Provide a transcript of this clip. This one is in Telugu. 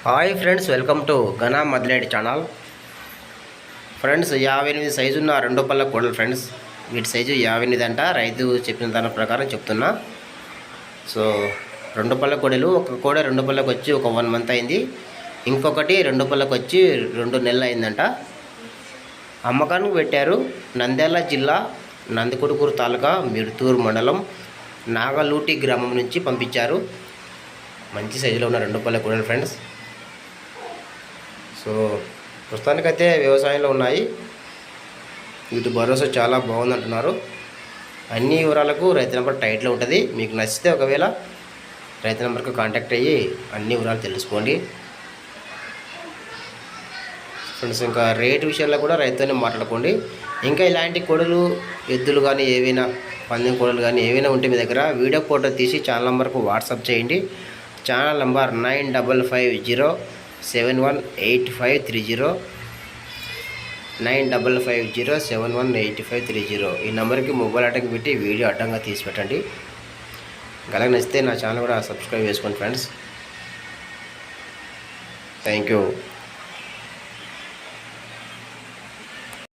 హాయ్ ఫ్రెండ్స్, వెల్కమ్ టు ఘనా మదిలేడి ఛానల్. ఫ్రెండ్స్, 58 సైజు ఉన్న రెండు పళ్ళ కోడలు ఫ్రెండ్స్. వీటి సైజు 58 అంట. రైతు చెప్పిన దాని ప్రకారం చెప్తున్నా. సో రెండు పళ్ళ కోడలు, ఒక కోడ రెండు పళ్ళకి వచ్చి ఒక 1 మంత్ అయింది, ఇంకొకటి రెండు పళ్ళకి వచ్చి 2 నెలలు అయిందంట. అమ్మకానికి పెట్టారు. నంద్యాల జిల్లా నందికొట్కూరు తాలూకా మిర్తూరు మండలం నాగలూటి గ్రామం నుంచి పంపించారు. మంచి సైజులో ఉన్న రెండు పళ్ళ కోడలు ఫ్రెండ్స్. సో ప్రస్తుతానికైతే వ్యవసాయంలో ఉన్నాయి. వీటి భరోసా చాలా బాగుందంటున్నారు. అన్ని వివరాలకు రైతు నెంబర్ టైట్లో ఉంటుంది. మీకు నచ్చితే ఒకవేళ రైతు నెంబర్కి కాంటాక్ట్ అయ్యి అన్ని వివరాలు తెలుసుకోండి ఫ్రెండ్స్. ఇంకా రేటు విషయంలో కూడా రైతుతోనే మాట్లాడుకోండి. ఇంకా ఇలాంటి కోడలు, ఎద్దులు కానీ ఏవైనా పందెం కోడలు కానీ ఏవైనా ఉంటే మీ దగ్గర వీడియో ఫోటో తీసి ఛానల్ నెంబర్కు వాట్సాప్ చేయండి. Channel number 9550718530 9550718530. ఈ నెంబర్కి మొబైల్ అడ్డంగా పెట్టి వీడియో అడ్డంగా తీసి పెట్టండి. అలాగే నచ్చితే నా ఛానల్ కూడా సబ్స్క్రైబ్ చేసుకోండి ఫ్రెండ్స్. Thank you.